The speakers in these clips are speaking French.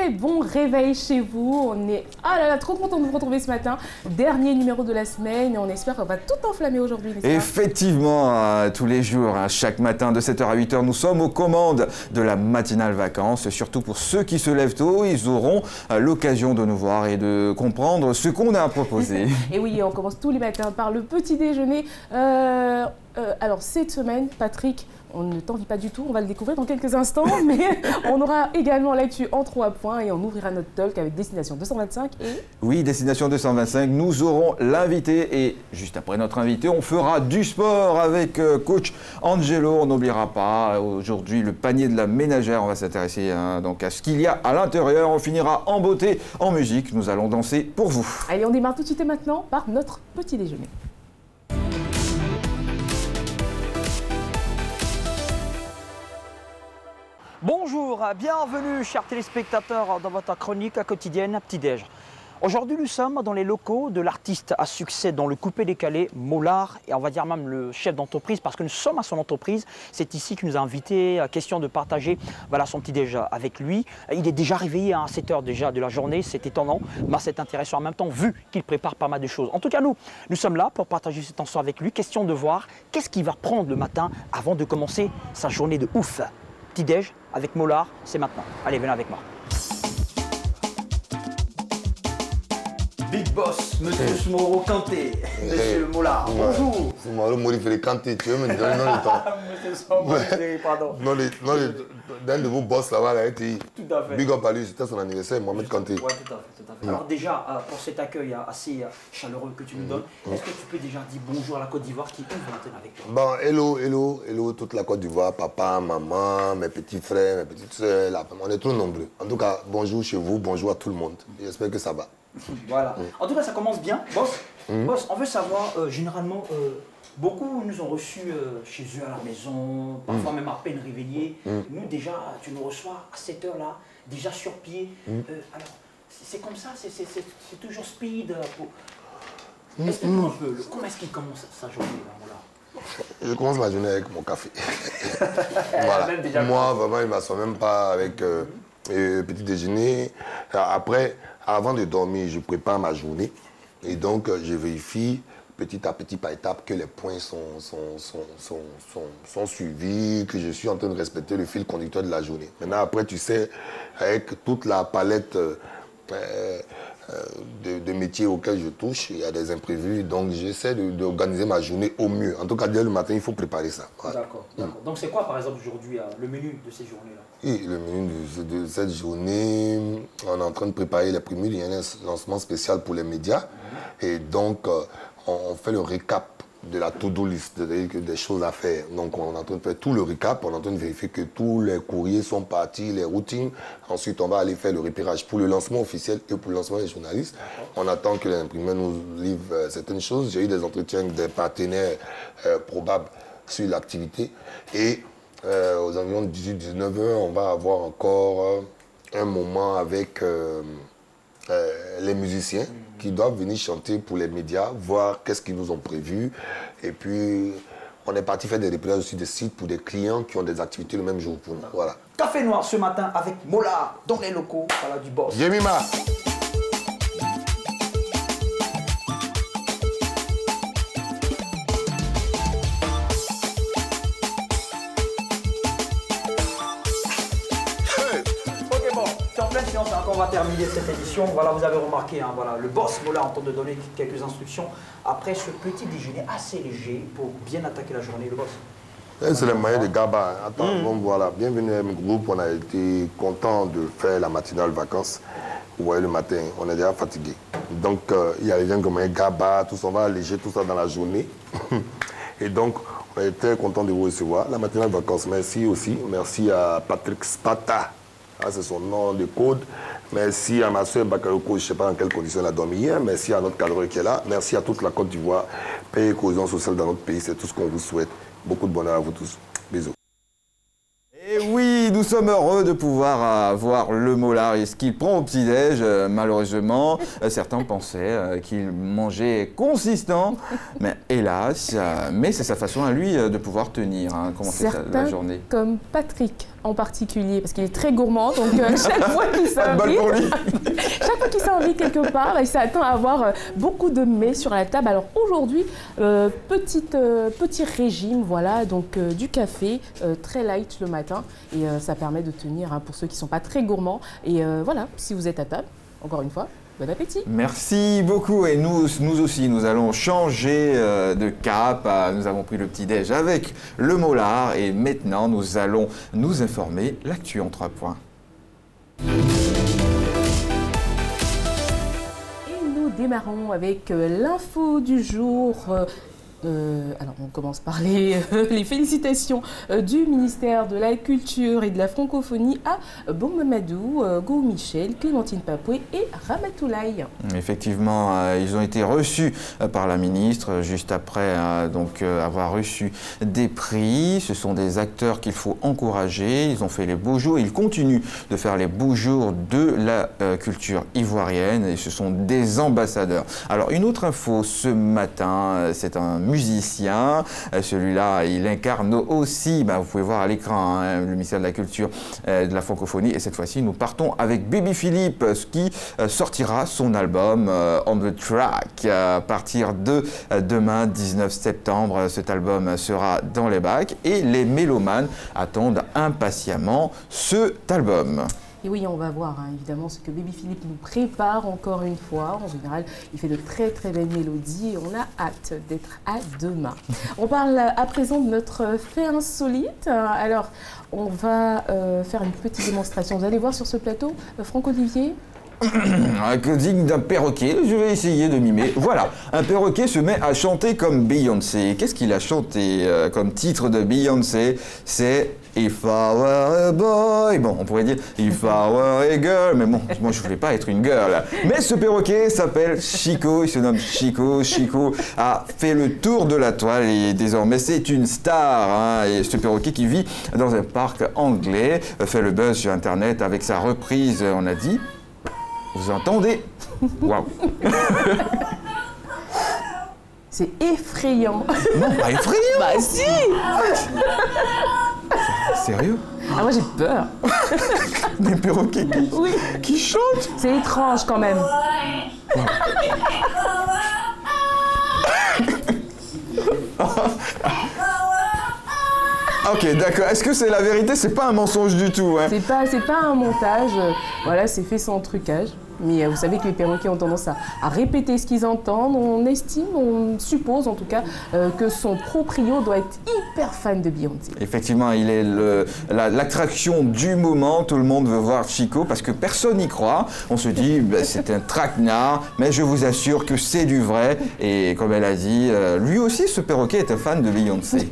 très bon réveil chez vous. On est trop content de vous retrouver ce matin. Dernier numéro de la semaine et on espère qu'on va tout enflammer aujourd'hui. Effectivement, tous les jours, chaque matin de 7h à 8h, nous sommes aux commandes de la matinale vacances. Surtout pour ceux qui se lèvent tôt, ils auront l'occasion de nous voir et de comprendre ce qu'on a à proposer. Et oui, on commence tous les matins par le petit déjeuner. Alors cette semaine, Patrick, on ne t'envie pas du tout, on va le découvrir dans quelques instants, mais on aura également l'actu en 3 points et on ouvrira notre talk avec Destination 225 et... Oui, Destination 225, nous aurons l'invité et juste après notre invité, on fera du sport avec coach Angelo. On n'oubliera pas aujourd'hui le panier de la ménagère, on va s'intéresser donc à ce qu'il y a à l'intérieur. On finira en beauté, en musique, nous allons danser pour vous. Allez, on démarre tout de suite et maintenant par notre petit déjeuner. Bonjour, bienvenue chers téléspectateurs dans votre chronique quotidienne Petit Déj. Aujourd'hui nous sommes dans les locaux de l'artiste à succès dans le coupé-décalé Mollard et on va dire même le chef d'entreprise parce que nous sommes à son entreprise. C'est ici qu'il nous a invités, question de partager son petit déj avec lui. Il est déjà réveillé à 7 h déjà de la journée, c'est étonnant, mais c'est intéressant en même temps vu qu'il prépare pas mal de choses. En tout cas nous sommes là pour partager cet instant avec lui, question de voir qu'est-ce qu'il va prendre le matin avant de commencer sa journée de ouf. Petit déj avec Mollard, c'est maintenant. Allez, venez avec moi. Big Boss, Monsieur Smoro Kanté, Monsieur Mollard, bonjour. C'est Mauro Morifere Kanté, tu veux me donner le nom de temps. Monsieur Smoro, pardon. D'un de vos boss là-bas, là, était tout à fait. Big up à lui, c'était son anniversaire, Mohamed Kanté. Oui, tout à fait. Alors déjà, pour cet accueil assez chaleureux que tu nous donnes, est-ce que tu peux déjà dire bonjour à la Côte d'Ivoire qui ouvre l'antenne avec toi? Bon, hello, toute la Côte d'Ivoire, papa, maman, mes petits frères, mes petites soeurs, on est trop nombreux. En tout cas, bonjour chez vous, bonjour à tout le monde. J'espère que ça va. Voilà. En tout cas, ça commence bien. Boss, Boss, on veut savoir, généralement, beaucoup nous ont reçus chez eux à la maison, parfois même à peine réveillés. Nous, déjà, tu nous reçois à cette heure-là, déjà sur pied. Alors, c'est comme ça, c'est toujours speed. Explique-nous un peu, comment est-ce qu'il commence sa journée là? Je commence ma journée avec mon café. Voilà. Moi, vraiment, il ne m'assoit même pas avec petit déjeuner. Après, avant de dormir, je prépare ma journée. Et donc, je vérifie petit à petit, par étape, que les points sont suivis, que je suis en train de respecter le fil conducteur de la journée. Maintenant, après, tu sais, avec toute la palette de métiers auxquels je touche, il y a des imprévus. Donc, j'essaie d'organiser ma journée au mieux. En tout cas, dès le matin, il faut préparer ça. Voilà. D'accord. Donc, c'est quoi, par exemple, aujourd'hui, le menu de ces journées-là? Oui, le menu de cette journée, on est en train de préparer les prémices. Il y a un lancement spécial pour les médias. Et donc, on fait le récap de la to-do list, c'est-à-dire que des choses à faire. Donc, on est en train de faire tout le récap. On est en train de vérifier que tous les courriers sont partis, les routines. Ensuite, on va aller faire le repérage pour le lancement officiel et pour le lancement des journalistes. On attend que l'imprimeur nous livre certaines choses. J'ai eu des entretiens avec des partenaires probables sur l'activité. Et aux environs de 18-19 h, on va avoir encore un moment avec les musiciens qui doivent venir chanter pour les médias, voir qu'est-ce qu'ils nous ont prévu. Et puis, on est parti faire des repérages aussi des sites pour des clients qui ont des activités le même jour pour nous. Voilà. Café noir ce matin avec Mollard dans les locaux, voilà du boss. Yemima. On va terminer cette édition. Voilà, vous avez remarqué, voilà, le boss Mollard est en train de donner quelques instructions après ce petit déjeuner assez léger pour bien attaquer la journée. Le boss. C'est le moyen de Gaba. Attends, bon, voilà, bienvenue à mon groupe. On a été content de faire la matinale vacances. Vous voyez, le matin, on est déjà fatigué. Donc, il y a les gens comme Gaba, tout ça, on va alléger tout ça dans la journée. Et donc, on est très content de vous recevoir. La matinale vacances, merci aussi. Merci à Patrick Spata. C'est son nom de code. Merci à ma soeur Bakayoko, je ne sais pas dans quelles conditions elle a dormi hier. Merci à notre cadre qui est là. Merci à toute la Côte d'Ivoire. Paix et cohésion sociale dans notre pays, c'est tout ce qu'on vous souhaite. Beaucoup de bonheur à vous tous. Bisous. Et oui, nous sommes heureux de pouvoir voir le Mollard et ce qu'il prend au petit-déj. Malheureusement, certains pensaient qu'il mangeait consistant, mais hélas, mais c'est sa façon à lui de pouvoir tenir. Comment c'est la journée? Comme Patrick en particulier, parce qu'il est très gourmand, donc chaque fois qu'il s'invite quelque part, il s'attend à avoir beaucoup de mets sur la table. Alors aujourd'hui, petit régime, voilà, donc du café très light le matin, et ça permet de tenir pour ceux qui ne sont pas très gourmands. Et voilà, si vous êtes à table, encore une fois, bon appétit. Merci beaucoup. Et nous aussi, nous allons changer de cap. Nous avons pris le petit-déj avec le Mollard et maintenant, nous allons nous informer l'actu en 3 points. Et nous démarrons avec l'info du jour. Alors, on commence par les félicitations du ministère de la Culture et de la Francophonie à Bon Mamadou, Go Michel, Clémentine Papoué et Ramatoulaye. Effectivement, ils ont été reçus par la ministre juste après avoir reçu des prix. Ce sont des acteurs qu'il faut encourager. Ils ont fait les beaux jours. Ils continuent de faire les beaux jours de la culture ivoirienne et ce sont des ambassadeurs. Alors, une autre info ce matin, c'est un musicien. Celui-là, il incarne aussi, vous pouvez voir à l'écran, le ministère de la Culture de la Francophonie. Et cette fois-ci, nous partons avec Baby Philippe, qui sortira son album On the Track à partir de demain, 19 septembre. Cet album sera dans les bacs et les mélomanes attendent impatiemment cet album. Et oui, on va voir évidemment ce que Baby Philippe nous prépare encore une fois. En général, il fait de très très belles mélodies et on a hâte d'être à demain. On parle à présent de notre fait insolite. Alors, on va faire une petite démonstration. Vous allez voir sur ce plateau, Franck-Olivier. Digne d'un perroquet, je vais essayer de mimer. Voilà, un perroquet se met à chanter comme Beyoncé. Qu'est-ce qu'il a chanté comme titre de Beyoncé? C'est If I Were a Boy. Bon, on pourrait dire If I Were a Girl, mais bon, moi je voulais pas être une girl. Mais ce perroquet s'appelle Chico, il se nomme Chico. Chico a fait le tour de la toile et désormais c'est une star. Et ce perroquet qui vit dans un parc anglais fait le buzz sur Internet avec sa reprise, on a dit. Vous entendez? Waouh! C'est effrayant. Non, pas effrayant! Bah si! Sérieux? Ah, moi j'ai peur. Des perroquets qui chantent? C'est étrange quand même. Wow. Ok, d'accord. Est-ce que c'est la vérité? C'est pas un mensonge du tout, hein? C'est pas un montage. Voilà, c'est fait sans trucage. Mais vous savez que les perroquets ont tendance à répéter ce qu'ils entendent. On estime, on suppose en tout cas, que son proprio doit être hyper fan de Beyoncé. Effectivement, il est l'attraction du moment. Tout le monde veut voir Chico parce que personne n'y croit. On se dit, c'est un traquenard, mais je vous assure que c'est du vrai. Et comme elle a dit, lui aussi, ce perroquet est un fan de Beyoncé.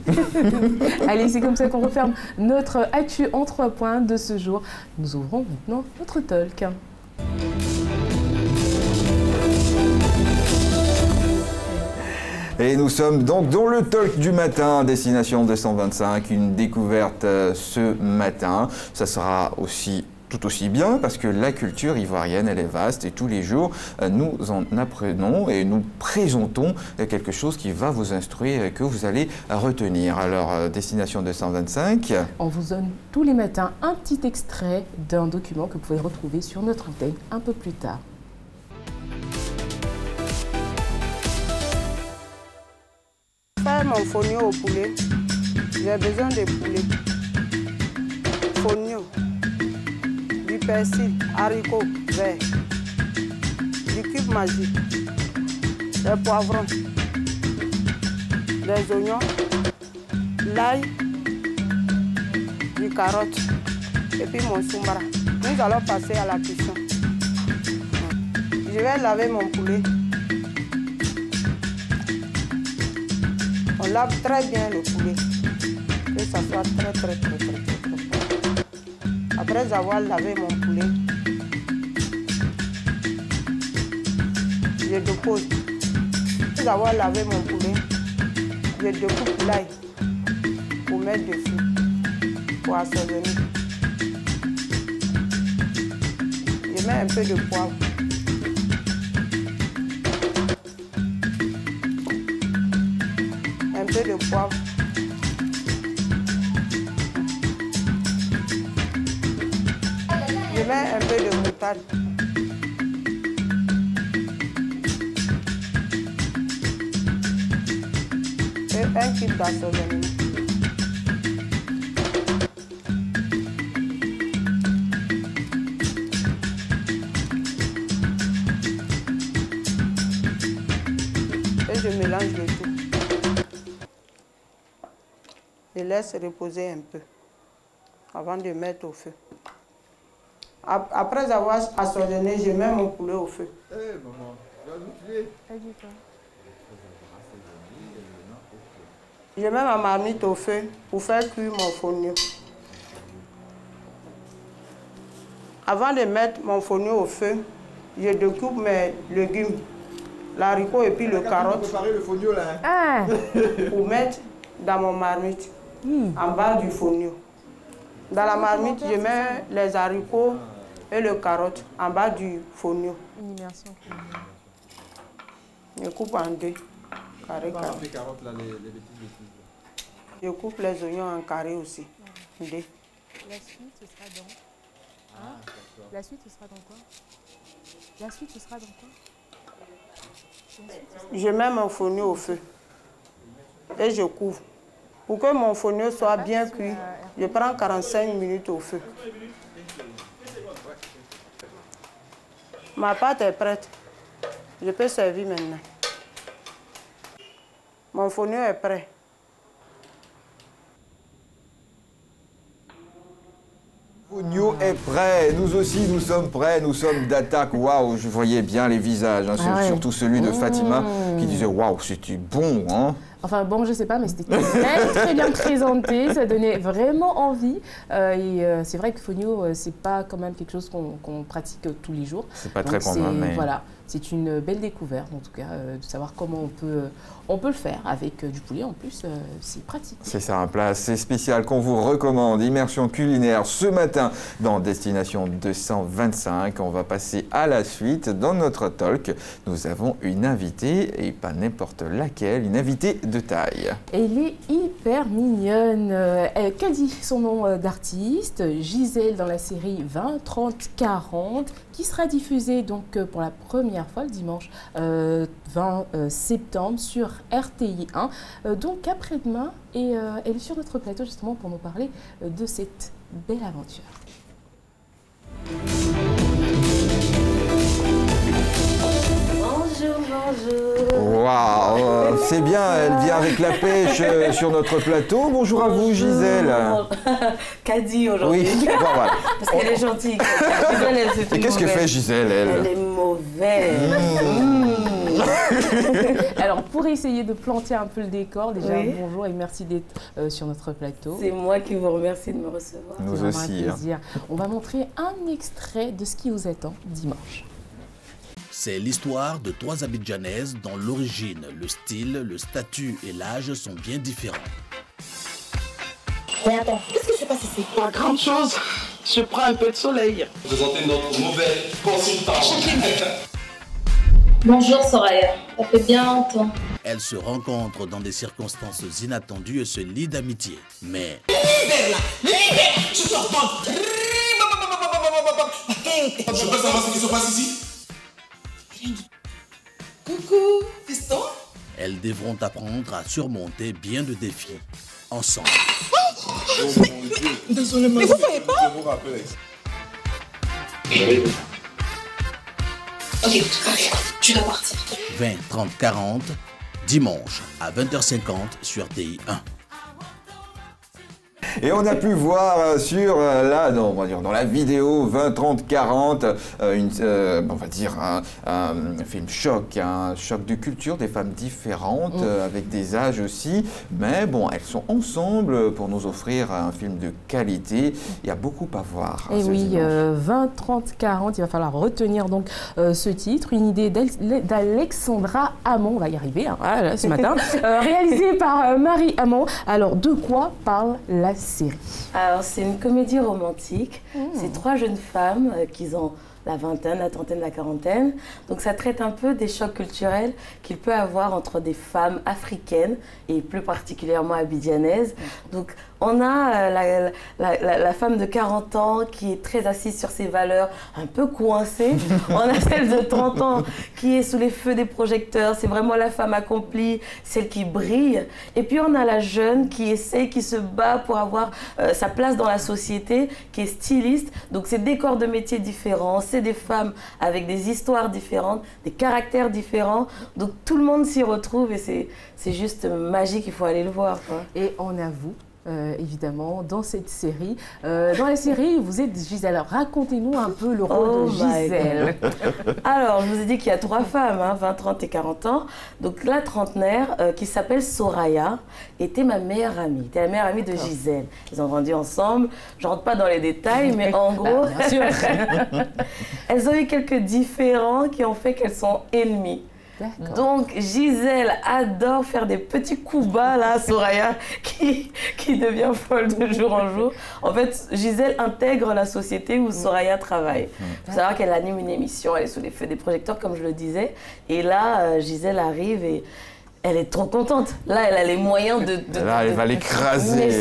Allez, c'est comme ça qu'on referme notre actu en 3 points de ce jour. Nous ouvrons maintenant notre talk. Et nous sommes donc dans le talk du matin, Destination 225, une découverte ce matin. Ça sera aussi tout aussi bien parce que la culture ivoirienne, elle est vaste et tous les jours, nous en apprenons et nous présentons quelque chose qui va vous instruire et que vous allez retenir. Alors, Destination 225. On vous donne tous les matins un petit extrait d'un document que vous pouvez retrouver sur notre antenne un peu plus tard. Faire mon fonio au poulet, j'ai besoin de poulet. Fonio, du persil, haricots verts, du cube magique, des poivrons, des oignons, l'ail, du carotte et puis mon soumara. Nous allons passer à la cuisson. Je vais laver mon poulet. On lave très bien le poulet, que ça soit très propre. Après avoir lavé mon poulet, je dépose. Après avoir lavé mon poulet, je découpe l'ail pour mettre dessus, pour assaisonner. Je mets un peu de poivre. Un peu de poivre. local. Et un kilo d'assaisonnement. Et je mélange le tout. Je laisse reposer un peu avant de mettre au feu. Après avoir assaisonné, je mets mon poulet au feu. Je mets ma marmite au feu pour faire cuire mon fonio. Avant de mettre mon fonio au feu, je découpe mes légumes, l'haricot et puis le carotte. Préparer le fonio là. Hein. Pour mettre dans mon marmite, en bas du fonio. Dans la marmite, je mets les haricots et le carotte en bas du fonio. Une immersion. Je coupe en deux, carré, carré. Les carottes là, les petites. Je coupe les oignons en carré aussi. Deux. La suite, ce sera dans... Hein? La suite, ce sera dans quoi? La suite, ce sera dans quoi? Je mets mon fonio au feu et je couvre. Pour que mon fonio soit bien cuit, je prends 45 minutes au feu. Ma pâte est prête. Je peux servir maintenant. Mon fonio est prêt. Fonio est prêt, nous aussi nous sommes prêts, nous sommes d'attaque. Waouh, je voyais bien les visages, hein, surtout celui de Fatima qui disait waouh, c'était bon. Hein. Enfin bon, je sais pas, mais c'était très bien présenté, ça donnait vraiment envie. C'est vrai que fonio, c'est pas quand même quelque chose qu'on pratique tous les jours. C'est pas très commun, mais... Voilà, c'est une belle découverte en tout cas, de savoir comment on peut le faire avec du poulet en plus, c'est pratique. C'est ça, un plat assez spécial qu'on vous recommande, immersion culinaire ce matin dans Destination 225. On va passer à la suite dans notre talk. Nous avons une invitée, et pas n'importe laquelle, une invitée de taille. Elle est hyper mignonne. Qu'a dit son nom d'artiste? Gisèle dans la série 20, 30, 40, qui sera diffusée donc pour la première fois le dimanche 20 septembre sur RTI 1, donc après-demain. Et elle est sur notre plateau justement pour nous parler de cette belle aventure. Bonjour, bonjour. Waouh, c'est bien, elle vient avec la pêche sur notre plateau. Bonjour à vous, Gisèle. Qu'a dit aujourd'hui? Oui, bon, voilà. Parce qu'elle est gentille. Gisèle, Et qu'est-ce que fait Gisèle, elle? Elle est mauvaise. Alors, pour essayer de planter un peu le décor, déjà Oui. bonjour et merci d'être sur notre plateau. C'est moi qui vous remercie de me recevoir. Nous C'est vraiment aussi. un plaisir. On va montrer un extrait de ce qui vous attend dimanche. C'est l'histoire de trois Abidjanaises dont l'origine, le style, le statut et l'âge sont bien différents. Mais attends, qu'est-ce qui se passe ici? Pas grande chose. Je prends un peu de soleil. Présenter notre nouvelle consultante. Bonjour Soraya, ça fait bien longtemps. Elles se rencontrent dans des circonstances inattendues et se lient d'amitié. Mais Je peux savoir ce qui se passe ici? Coucou, fiston. elles devront apprendre à surmonter bien de défis ensemble. Désolé, mais vous voyez pas? Je vous rappelle. Ok, tu dois partir. 20, 30, 40, dimanche à 20h50 sur RTI 1. Et on a pu voir sur, là, on va dire, dans la vidéo 20, 30, 40, on va dire un film choc, un choc de culture, des femmes différentes, avec des âges aussi. Mais bon, elles sont ensemble pour nous offrir un film de qualité. Il y a beaucoup à voir. Et ce oui, dimanche. 20, 30, 40, il va falloir retenir donc ce titre, une idée d'Alexandra Hamon, on va y arriver hein, ce matin, réalisée par Marie Hamon. Alors, de quoi parle la série? Alors, c'est une comédie romantique. C'est trois jeunes femmes qui ont la vingtaine, la trentaine, la quarantaine. Donc ça traite un peu des chocs culturels qu'il peut avoir entre des femmes africaines et plus particulièrement abidjanaises. Donc on a la femme de 40 ans qui est très assise sur ses valeurs, un peu coincée. On a celle de 30 ans qui est sous les feux des projecteurs. C'est vraiment la femme accomplie, celle qui brille. Et puis on a la jeune qui essaie, qui se bat pour avoir sa place dans la société, qui est styliste. Donc c'est des corps de métiers différents, c'est des femmes avec des histoires différentes, des caractères différents. Donc tout le monde s'y retrouve et c'est juste magique, il faut aller le voir, quoi. Et on avoue, évidemment, dans cette série. Dans la série, vous êtes Gisèle. Alors, racontez-nous un peu le rôle de Gisèle. Alors, je vous ai dit qu'il y a 3 femmes, 20, 30 et 40 ans. Donc, la trentenaire, qui s'appelle Soraya, était ma meilleure amie. Était la meilleure amie de Gisèle. Ils ont grandi ensemble. Je ne rentre pas dans les détails, mais en gros, bien sûr. elles ont eu quelques différends qui ont fait qu'elles sont ennemies. Donc Gisèle adore faire des petits coups bas là à Soraya qui devient folle de jour en jour. En fait, Gisèle intègre la société où Soraya travaille. Il faut savoir qu'elle anime une émission, elle est sous les feux des projecteurs comme je le disais. Et là, Gisèle arrive et elle est trop contente. Là, elle a les moyens Là, elle va l'écraser. Mais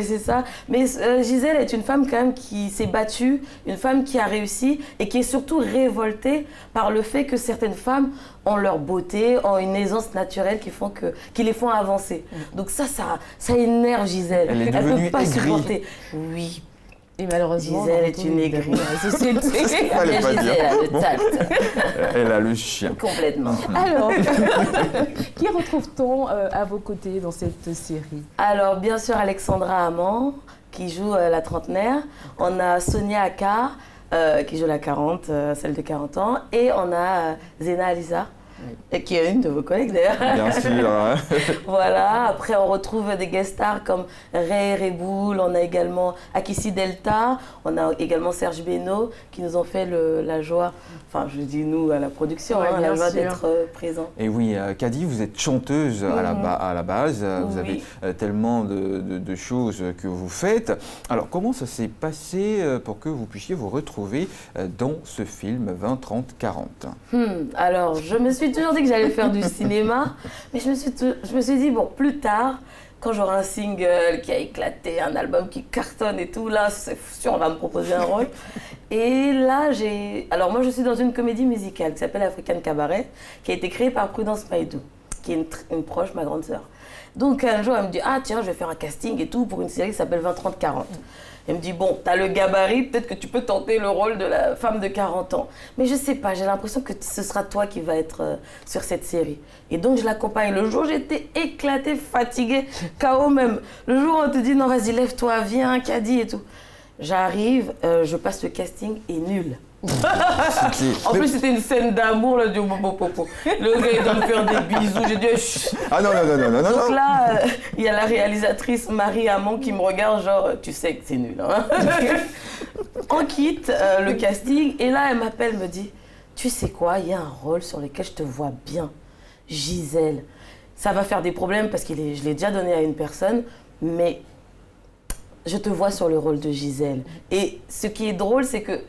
c'est ça. Mais Gisèle est une femme quand même qui s'est battue, une femme qui a réussi et qui est surtout révoltée par le fait que certaines femmes ont leur beauté, ont une aisance naturelle qui les font avancer. Donc ça énerve Gisèle. Elle est devenue peut pas aigrie. supporter. Oui. Et malheureusement, Gisèle est une aigrie. Gisèle a le tact. Elle a le chien. Complètement. Alors, qui retrouve-t-on à vos côtés dans cette série? Alors, bien sûr, Alexandra Amand, qui joue la trentenaire. On a Sonia Aka, qui joue la 40, celle de 40 ans. Et on a Zena Aliza, qui est une de vos collègues d'ailleurs. Bien sûr. Hein. Voilà, après on retrouve des guest stars comme Ray Reboul, on a également Akissi Delta, on a également Serge Beno qui nous ont fait la joie, enfin je dis nous à la production, la joie d'être présents. Et oui, Kadi, vous êtes chanteuse à la base, vous avez tellement de choses que vous faites. Alors comment ça s'est passé pour que vous puissiez vous retrouver dans ce film 20, 30, 40 Alors je me suis toujours dit que j'allais faire du cinéma, mais je me suis dit, bon, plus tard, quand j'aurai un single qui a éclaté, un album qui cartonne et tout, là, c'est sûr, on va me proposer un rôle. Et là, alors moi, je suis dans une comédie musicale qui s'appelle African Cabaret, qui a été créée par Prudence Maïdou, qui est une proche, ma grande sœur. Donc un jour, elle me dit, ah tiens, je vais faire un casting et tout pour une série qui s'appelle 20, 30, 40. Elle me dit, bon, t'as le gabarit, peut-être que tu peux tenter le rôle de la femme de 40 ans. Mais je sais pas, j'ai l'impression que ce sera toi qui va être sur cette série. Et donc, je l'accompagne. Le jour, j'étais éclatée, fatiguée, KO même. Le jour où on te dit, non, vas-y, lève-toi, viens, Kadi et tout. J'arrive, je passe le casting et nul. En plus, c'était une scène d'amour, là, du le gars, il doit me faire des bisous. J'ai dit, chut. Ah non. Donc là, il y a la réalisatrice Marie Hamon qui me regarde, genre, tu sais que c'est nul. Hein. On quitte le casting et là, elle m'appelle, me dit, tu sais quoi, il y a un rôle sur lequel je te vois bien, Gisèle. Ça va faire des problèmes parce que je l'ai déjà donné à une personne, mais je te vois sur le rôle de Gisèle. Et ce qui est drôle, c'est que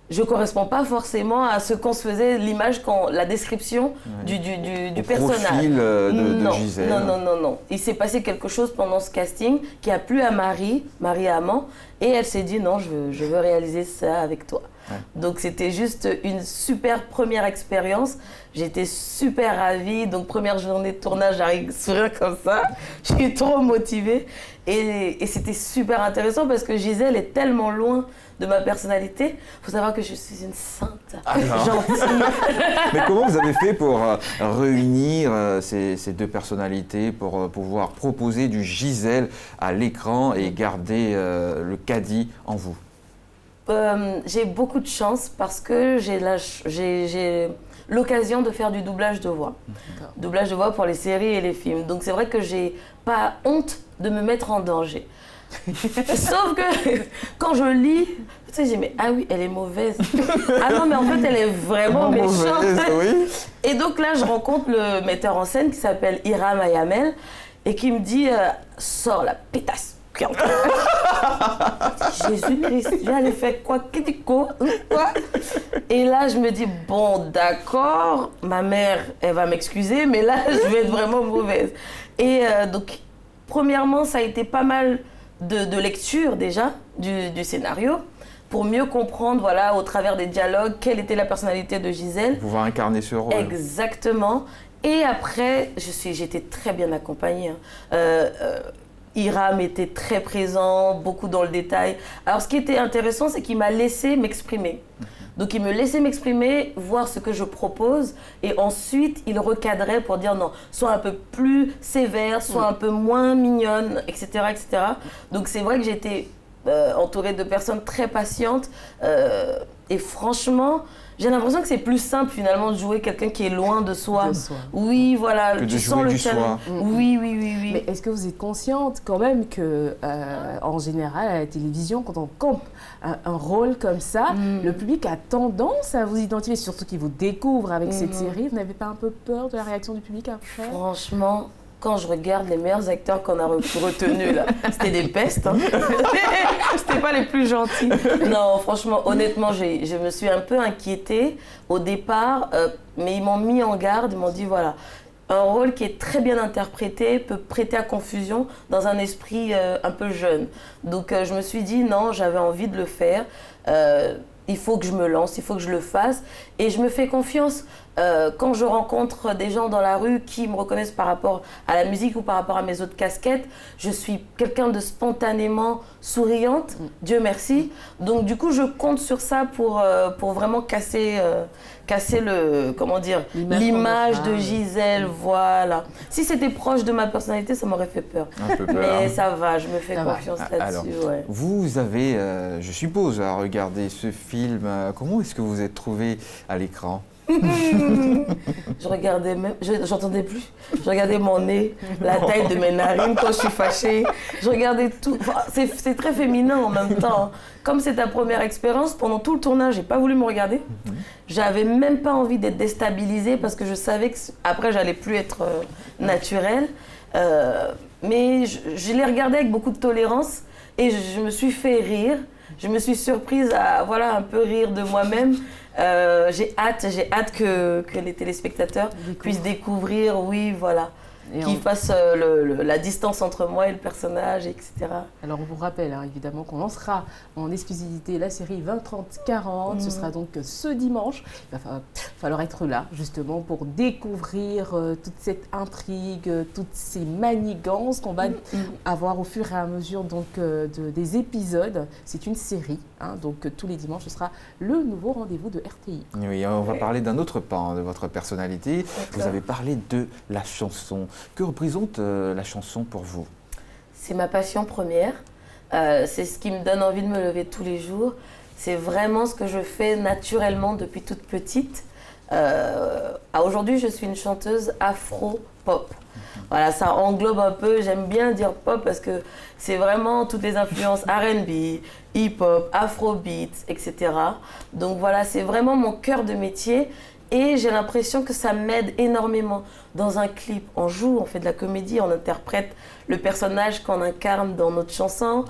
je ne correspond pas forcément à ce qu'on se faisait, l'image, la description du personnage. Profil de Gisèle. Non. Il s'est passé quelque chose pendant ce casting qui a plu à Marie Hamon, et elle s'est dit non, je veux réaliser ça avec toi. Ouais. Donc c'était juste une super première expérience. J'étais super ravie. Donc première journée de tournage, j'arrive sourire comme ça. Je suis trop motivée. Et c'était super intéressant parce que Gisèle est tellement loin de ma personnalité. Il faut savoir que je suis une sainte, gentille. Mais comment vous avez fait pour réunir ces deux personnalités, pour pouvoir proposer du Gisèle à l'écran et garder le Kadi en vous? J'ai beaucoup de chance parce que j'ai l'occasion de faire du doublage de voix. Doublage de voix pour les séries et les films. Donc c'est vrai que j'ai pas honte de me mettre en danger. Sauf que quand je lis, tu sais, j'ai dit, mais ah oui, elle est mauvaise. Ah non, mais en fait, elle est vraiment méchante. Oui. Et donc là, je rencontre le metteur en scène qui s'appelle Hiram Ayamel et qui me dit, sors la pétasse. qui est en train de... Jésus-Christ, j'allais faire quoi? Quoi? Et là, je me dis, bon, d'accord, ma mère, elle va m'excuser, mais là, je vais être vraiment mauvaise. Et donc, premièrement, ça a été pas mal de lecture déjà du scénario, pour mieux comprendre, voilà, au travers des dialogues, quelle était la personnalité de Gisèle. Pour pouvoir incarner ce rôle. Exactement. Et après, j'étais très bien accompagnée. Hiram était très présent, beaucoup dans le détail. Alors, ce qui était intéressant, c'est qu'il m'a laissé m'exprimer. Donc, il me laissait m'exprimer, voir ce que je propose, et ensuite, il recadrait pour dire non, soit un peu plus sévère, soit un peu moins mignonne, etc., etc. Donc, c'est vrai que j'étais entourée de personnes très patientes, et franchement, j'ai l'impression que c'est plus simple finalement de jouer quelqu'un qui est loin de soi. Oui, voilà, que tu de sens jouer le du challenge. soi. Oui, oui, oui, oui. Mais est-ce que vous êtes consciente quand même que, en général, à la télévision, quand on campe un rôle comme ça, le public a tendance à vous identifier, surtout qu'il vous découvre avec cette série. Vous n'avez pas un peu peur de la réaction du public après? Franchement, quand je regarde les meilleurs acteurs qu'on a retenus là, c'était des pestes. Hein. C'était pas les plus gentils. Non, franchement, honnêtement, je me suis un peu inquiétée au départ, mais ils m'ont mis en garde, ils m'ont dit voilà, un rôle qui est très bien interprété peut prêter à confusion dans un esprit un peu jeune. Donc je me suis dit non, j'avais envie de le faire. Il faut que je me lance, il faut que je le fasse. Et je me fais confiance. Quand je rencontre des gens dans la rue qui me reconnaissent par rapport à la musique ou par rapport à mes autres casquettes, je suis quelqu'un de spontanément souriante, Dieu merci. Donc du coup, je compte sur ça pour vraiment casser le, comment dire, l'image de Gisèle, voilà. Si c'était proche de ma personnalité, ça m'aurait fait peur. Un peu peur. Mais ça va, je me fais confiance là-dessus. Ouais. Vous avez, je suppose, à regarder ce film. Comment est-ce que vous êtes trouvé à l'écran? Je regardais même, j'entendais plus. Je regardais mon nez, la taille de mes narines quand je suis fâchée. Je regardais tout. Enfin, c'est très féminin en même temps. Comme c'est ta première expérience, pendant tout le tournage, j'ai pas voulu me regarder. J'avais même pas envie d'être déstabilisée parce que je savais que après j'allais plus être naturelle. Mais je l'ai regardé avec beaucoup de tolérance et je me suis fait rire. Je me suis surprise à un peu rire de moi-même. J'ai hâte que les téléspectateurs puissent découvrir, qu'ils fassent la distance entre moi et le personnage, etc. Alors on vous rappelle évidemment qu'on lancera en exclusivité la série 20-30-40. Ce sera donc ce dimanche. Il va falloir être là justement pour découvrir toute cette intrigue, toutes ces manigances qu'on va avoir au fur et à mesure donc, des épisodes. C'est une série, donc tous les dimanches ce sera le nouveau rendez-vous de RTI. Oui, on va parler d'un autre pan de votre personnalité. Vous avez parlé de la chanson. Que représente la chanson pour vous? C'est ma passion première. C'est ce qui me donne envie de me lever tous les jours. C'est vraiment ce que je fais naturellement depuis toute petite. Aujourd'hui, je suis une chanteuse afro-pop. Voilà, ça englobe un peu, j'aime bien dire pop parce que c'est vraiment toutes les influences R&B, hip-hop, afrobeat, etc. Donc voilà, c'est vraiment mon cœur de métier. Et j'ai l'impression que ça m'aide énormément. Dans un clip, on joue, on fait de la comédie, on interprète le personnage qu'on incarne dans notre chanson.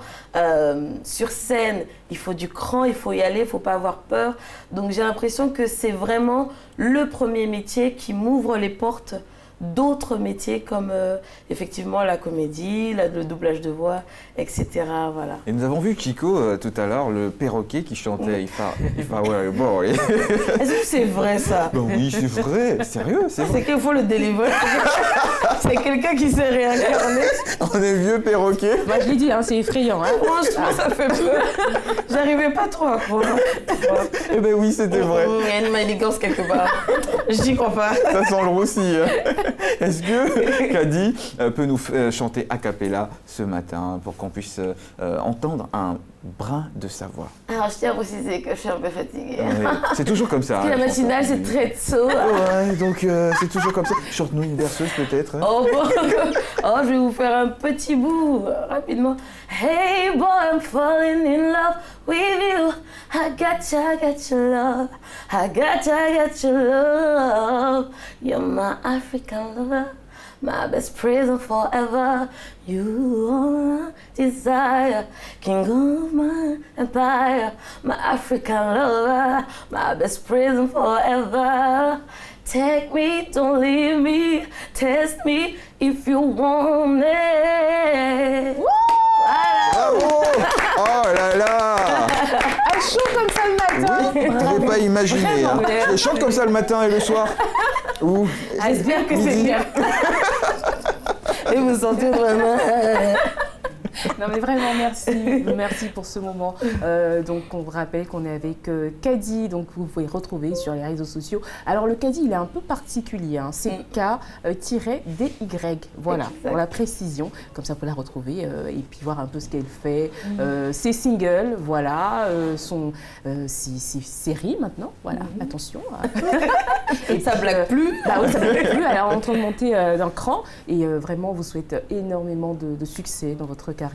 Sur scène, il faut du cran, il faut y aller, il ne faut pas avoir peur. Donc j'ai l'impression que c'est vraiment le premier métier qui m'ouvre les portes d'autres métiers comme effectivement la comédie, le doublage de voix, etc. Voilà. Et nous avons vu Chico tout à l'heure, le perroquet qui chantait If I Were a Boy. Est-ce que c'est vrai ça? Ben oui, c'est vrai, sérieux, c'est vrai. C'est qu'il faut le délivrer. C'est quelqu'un qui s'est réincarné. On est vieux perroquet. Bah, je l'ai dit, c'est effrayant. Franchement, ça fait peur. J'arrivais pas trop à croire. Eh ben oui, c'était vrai. Il y a une manigance quelque part. J'y crois pas. Ça sent le roussi. Est-ce que Kadi peut nous chanter a cappella ce matin pour qu'on puisse entendre un brin de sa voix? Alors, je tiens à préciser que je suis un peu fatiguée. C'est toujours comme ça. Parce que la matinale, c'est très tôt. Ouais, donc c'est toujours comme ça. Chante-nous une berceuse peut-être. Hein? Je vais vous faire un petit bout rapidement. Hey boy, I'm falling in love with you. I got your love. I got your love. You're my African lover. my best present forever. You are desire, king of my empire, my African lover, my best present forever. Take me, don't leave me, test me if you want it. Bravo! Oh là là! Elle chante comme ça le matin. Oui, vous ne pouvez pas imaginer. Hein. Elle chante comme ça le matin et le soir. Ou j'espère que c'est bien. Et vous sentez vraiment... Non mais vraiment merci, merci pour ce moment. Donc on vous rappelle qu'on est avec Kadi, donc vous pouvez retrouver sur les réseaux sociaux. Alors le Kadi il est un peu particulier, hein. C'est K-DY, voilà, pour la précision. Comme ça vous pouvez la retrouver et puis voir un peu ce qu'elle fait. Ses singles, voilà, ses séries maintenant, voilà, attention. Et ça blague plus. Bah oui, ça blague plus, elle est en train de monter d'un cran et vraiment on vous souhaite énormément de succès dans votre carrière.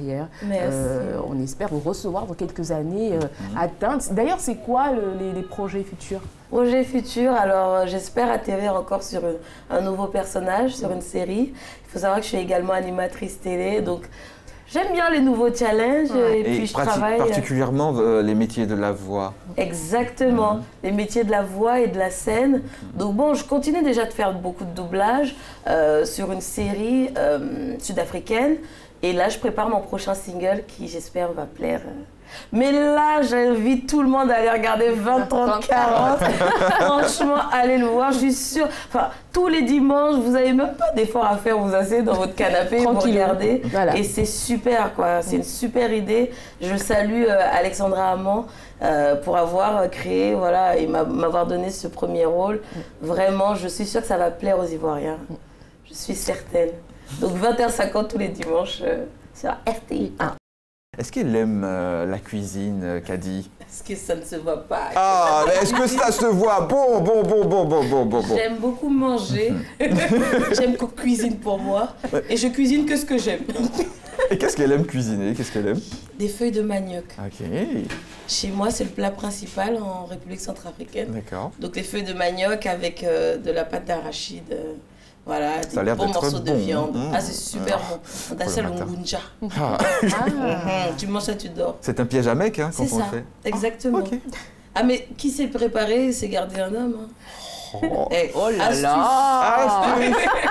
On espère vous recevoir dans quelques années atteintes. D'ailleurs, c'est quoi les projets futurs? Projets futurs, alors j'espère atterrir encore sur un nouveau personnage, sur une série. Il faut savoir que je suis également animatrice télé, donc j'aime bien les nouveaux challenges et puis je travaille... particulièrement les métiers de la voix. Exactement, les métiers de la voix et de la scène. Donc bon, je continue déjà de faire beaucoup de doublage sur une série sud-africaine. Et là, je prépare mon prochain single qui, j'espère, va plaire. Mais là, j'invite tout le monde à aller regarder 20, 30, 40. Franchement, allez le voir, je suis sûre. Enfin, tous les dimanches, vous n'avez même pas d'effort à faire, vous asseyez dans votre canapé, vous regardez. Voilà. Et c'est super, quoi. C'est une super idée. Je salue Alexandra Amand pour avoir créé, voilà, et m'avoir donné ce premier rôle. Vraiment, je suis sûre que ça va plaire aux Ivoiriens. Je suis certaine. Donc 20h50 tous les dimanches sur RTI 1. Est-ce qu'elle aime la cuisine, Kadi? Est-ce que ça ne se voit pas? Ah, mais est-ce que ça se voit? Bon. J'aime beaucoup manger. J'aime qu'on cuisine pour moi. Et je cuisine que ce que j'aime. Et qu'est-ce qu'elle aime cuisiner? Qu'est-ce qu'elle aime? Des feuilles de manioc. Ok. Chez moi, c'est le plat principal en République centrafricaine. D'accord. Donc les feuilles de manioc avec de la pâte d'arachide. Voilà, ça a l'air des bons morceaux bon. de viande. Ah, c'est super bon. On appelle ça le ngunja. Tu manges ça, tu dors. C'est un piège à mec, hein, quand on le fait. Exactement. Okay. Ah, mais qui s'est préparé, c'est garder un homme. Hein. Oh là là!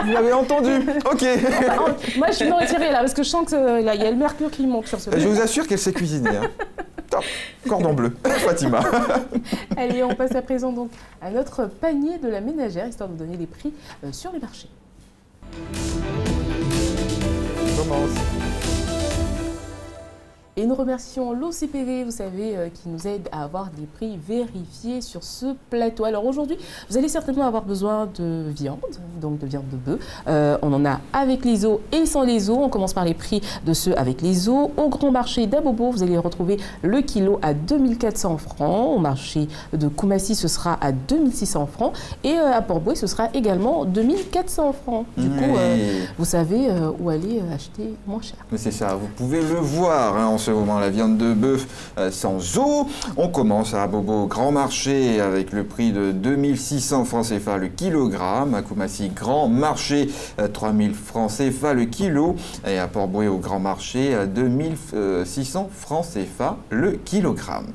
Vous l'avez entendu. Ok. Moi, je suis me retirer là, parce que je sens qu'il y a le mercure qui monte sur ce Je vous assure qu'elle sait cuisiner. Hein. Top. Cordon bleu, Fatima. Allez, on passe à présent donc à notre panier de la ménagère, histoire de vous donner les prix sur les marchés. On commence. Et nous remercions l'OCPV, vous savez, qui nous aide à avoir des prix vérifiés sur ce plateau. Alors aujourd'hui, vous allez certainement avoir besoin de viande, donc de viande de bœuf. On en a avec les os et sans les os. On commence par les prix de ceux avec les os. Au grand marché d'Abobo, vous allez retrouver le kilo à 2400 francs. Au marché de Koumassi, ce sera à 2600 francs. Et à Port-Bouët, ce sera également 2400 francs. Du coup, vous savez où aller acheter moins cher. Mais c'est ça, vous pouvez le voir, hein, en ce moment, la viande de bœuf sans os. On commence à Abobo Grand Marché avec le prix de 2600 francs CFA le kilogramme. À Koumassi Grand Marché, 3000 francs CFA le kilo. Et à Port-Bouët au Grand Marché, 2600 francs CFA le kilogramme.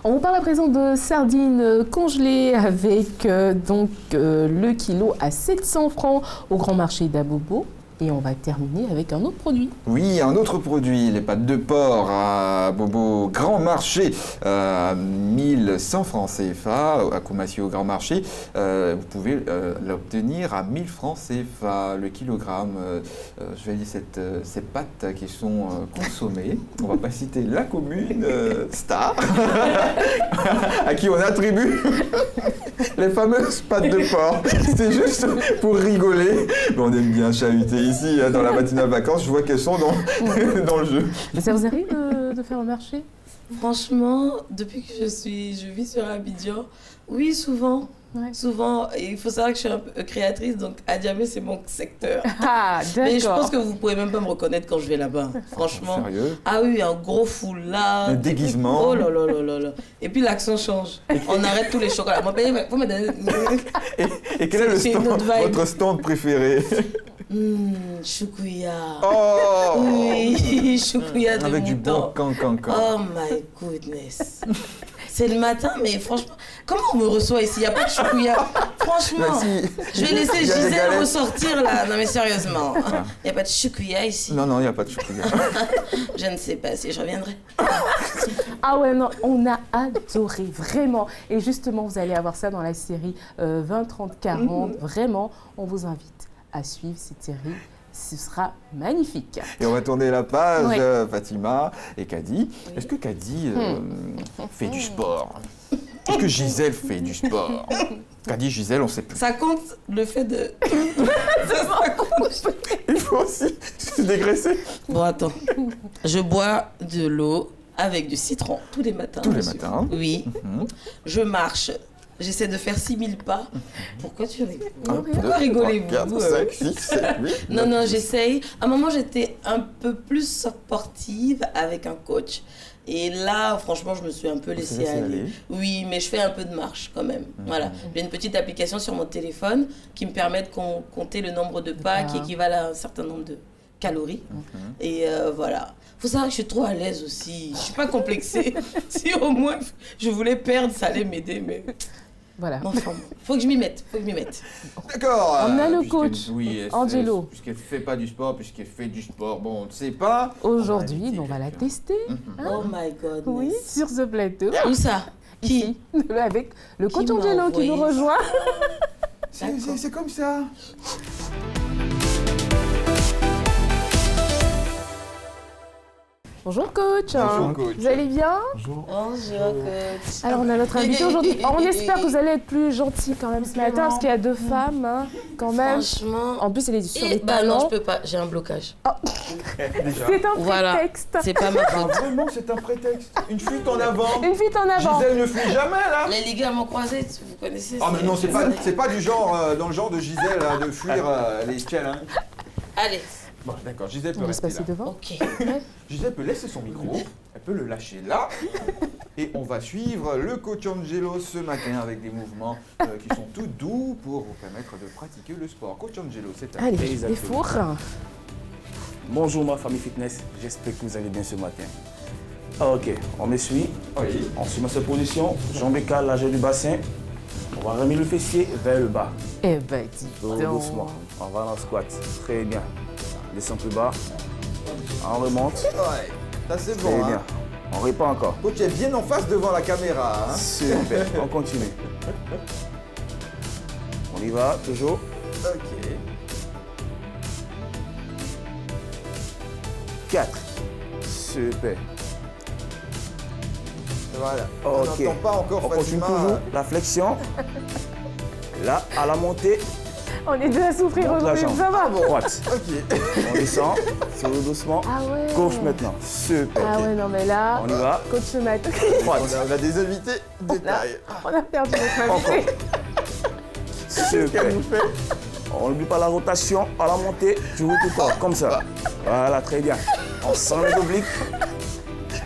On vous parle à présent de sardines congelées avec le kilo à 700 francs au Grand Marché d'Abobo. Et on va terminer avec un autre produit. Oui, un autre produit, les pâtes de porc à Bobo Grand Marché, 1100 francs CFA, à Koumassi au Grand Marché. Vous pouvez l'obtenir à 1000 francs CFA le kilogramme. Je vais dire ces pâtes qui sont consommées. On ne va pas citer la commune Star, à qui on attribue les fameuses pâtes de porc. C'est juste pour rigoler. Mais on aime bien chahuter ici, dans la matinale vacances. Je vois qu'elles sont dans le jeu. Mais ça vous arrive de faire un marché? Franchement, depuis que je vis sur Abidjan, oui, souvent. Ouais. Souvent, il faut savoir que je suis un peu créatrice, donc Adjamé, c'est mon secteur. Ah, d'accord. Mais je pense que vous pouvez même pas me reconnaître quand je vais là-bas, franchement. Sérieux? Ah oui, un gros foulard. Le déguisement. Oh là là là là là. Et puis l'accent change. On arrête tous les chocolats. Vous me donnez... Et quel est votre stand préféré? Choukouya. Oh Oui, choukouya de avec du mouton. bon cancan. Oh my goodness. C'est le matin, mais franchement, comment on me reçoit ici? Il n'y a pas de choukouya. Franchement, je vais laisser Gisèle ressortir là. Non mais sérieusement, il n'y a pas de choukouya ici. Non, il n'y a pas de choukouya. Je ne sais pas si je reviendrai. Ah ouais, non, on a adoré, vraiment. Et justement, vous allez avoir ça dans la série 20, 30, 40. Vraiment, on vous invite à suivre cette série. Ce sera magnifique. Et on va tourner la page, Fatima et Kadi. Oui. Est-ce que Kadi fait du sport? Est-ce que Gisèle fait du sport? Kadi, Gisèle, on ne sait plus. Ça compte le fait de... ça compte. Il faut aussi se dégraisser. Bon, attends. Je bois de l'eau avec du citron tous les matins. Tous les matins? Oui. Je marche. J'essaie de faire 6000 pas. Pourquoi tu rigoles? Pourquoi rigolez-vous? 4, 5, 6, 7, 8. Non, j'essaye. À un moment, j'étais un peu plus sportive avec un coach. Et là, franchement, je me suis un peu laissée aller. Oui, mais je fais un peu de marche quand même. Voilà. J'ai une petite application sur mon téléphone qui me permet de compter le nombre de pas qui équivalent à un certain nombre de calories. Et voilà. Faut savoir que je suis trop à l'aise aussi. Je suis pas complexée. Si au moins je voulais perdre, ça allait m'aider, mais... Voilà. Enfin, faut que je m'y mette. D'accord. On a le coach, Angelo. Puisqu'elle ne fait pas du sport, puisqu'elle fait du sport, bon, on ne sait pas. Aujourd'hui, on va la tester. Oh my God. Oui, sur The Plateau. Où ça? Qui? Avec le coach Angelo qui nous rejoint. C'est comme ça. Bonjour coach. Bonjour coach. Vous allez bien? Bonjour coach. Alors on a notre invité aujourd'hui. On espère que vous allez être plus gentil quand même ce matin parce qu'il y a 2 femmes quand même. Franchement. En plus elle est sur les bah talons. non, je peux pas, j'ai un blocage. Oh. C'est un prétexte. C'est pas ma faute. Vraiment, c'est un prétexte. Une fuite en avant. Une fuite en avant. Gisèle ne fuit jamais là. Les ligaments croisés, vous connaissez? Ah mais non, c'est pas du genre dans le genre de Gisèle de fuir les challenges. Allez. Bon, d'accord, Gisèle peut on rester passer là. devant. Ok. Gisèle peut laisser son micro, elle peut le lâcher là, et on va suivre le coach Angelo ce matin avec des mouvements qui sont tout doux pour vous permettre de pratiquer le sport. Coach Angelo, c'est à vous. Allez, les fours. Bonjour ma famille fitness, j'espère que vous allez bien ce matin. Ok, on me suit. Oui. On se met à cette position, jambes écartées, largeur du bassin. On va remettre le fessier vers le bas. Eh ben, dis donc. Doucement, on va dans le squat. Très bien. Descend plus bas. On remonte. Ouais, ça c'est bon. Très bien. On répond encore. Coach est bien en face devant la caméra. Hein. Super, on continue. On y va, toujours. Ok. 4. Super. Voilà. Ok. On n'entend pas encore on continue Fatima. toujours. La flexion. Là, à la montée. On est deux à souffrir aujourd'hui, ça va? Droite. Ok. On descend, sur le doucement. Ah ouais. Gauche maintenant. Super. Ah ouais, non mais là, On y va. coach Matt. Droite. On a des invités de taille. On a perdu notre invité. Super. On n'oublie pas la rotation à la montée, tu roules tout le temps, comme ça. Voilà, très bien. On sent les obliques.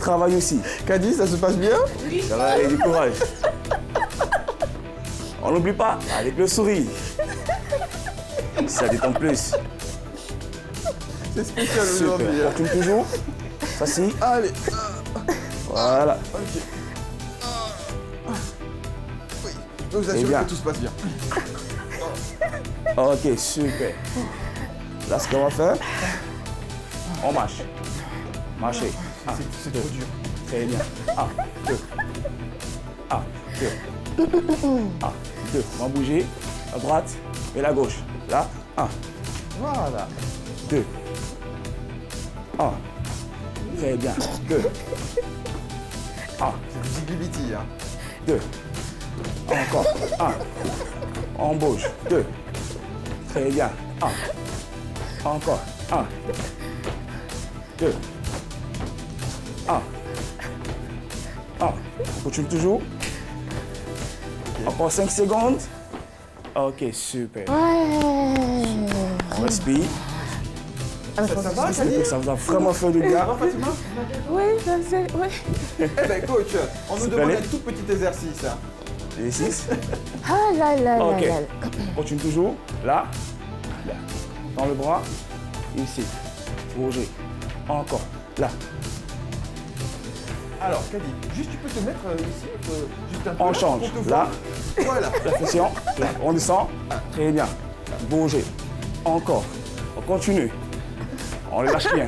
Travaille aussi. Kadi, ça se passe bien? Oui. Ça va aller du courage. On n'oublie pas, avec le sourire. Ça détend plus. C'est spécial aujourd'hui. Super. On tourne toujours. Facile. Allez. Voilà. Ok. Oui, je peux vous assurer bien. que tout se passe bien. Ok, super. Là, ce qu'on va faire, on marche. Marcher. C'est trop dur. Très bien. 1, 2. 1, 2. 1, 2. On va bouger. À droite et la gauche. Là, 1. Voilà. 2. 1. Très bien. 2. 1. C'est du zigibiti, hein. 2. Encore. 1. On bouge. 2. Très bien. 1. Encore. 1. 2. 1. 1. On continue toujours. Encore 5 secondes. Ok, super. Ouais. On respire. Ça va, J'espère que ça vous a vraiment fait du bien. Oui, ça c'est... Oui. Eh ben coach, on nous C'est demande allé. un tout petit exercice. Exercice. Ah là là là Ok. là. On continue toujours. Là. Là. dans le bras, ici. Bougez. Encore. Là. Alors, Caddy, juste tu peux te mettre ici, juste un peu. On change. Là. Voilà. La flexion. Là. On descend. Très bien. Bougez. Encore. On continue. On ne lâche rien.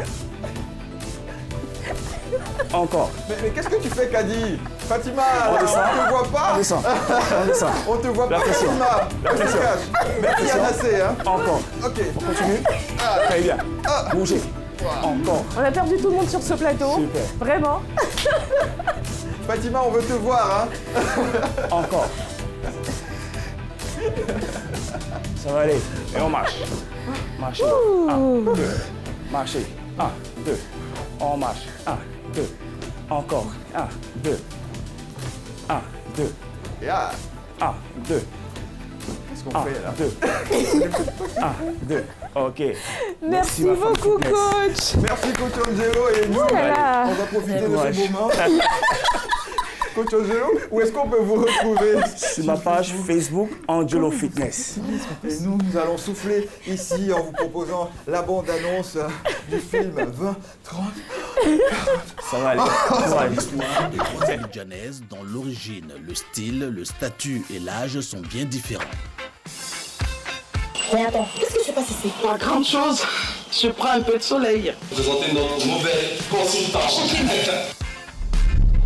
Encore. Mais qu'est-ce que tu fais, Caddy? Fatima, on descend. On te voit pas. On descend. On descend. On te voit la pas, pression. Fatima. La pression. Merci Anassé, hein. Encore. Ok. On continue. Très bien. Bougez. Encore. On a perdu tout le monde sur ce plateau. Super. Vraiment. Fatima, on veut te voir, hein. Encore. Ça va aller. Et on marche. Marchez. 1, 2. Marchez. 1, 2. On marche. 1, 2. Encore. 1, 2. 1, 2. Yeah. 1, 2. Qu'est-ce qu'on fait là? 2. 1, 2. Ok. Merci beaucoup, coach. Merci, coach Angelo. Et nous, on va profiter de ce moment. Coach Angelo, où est-ce qu'on peut vous retrouver? Sur ma page Facebook, Angelo Fitness. Et nous allons souffler ici en vous proposant la bande-annonce du film 20, 30, 40. Ça va aller. Ça va aller. L'histoire des trois abidjanaises, dans l'origine, le style, le statut et l'âge sont bien différents. Mais attends, qu'est-ce que je passe ici? Pas grande chose. Je prends un peu de soleil. Présentez notre nouvelle consultante.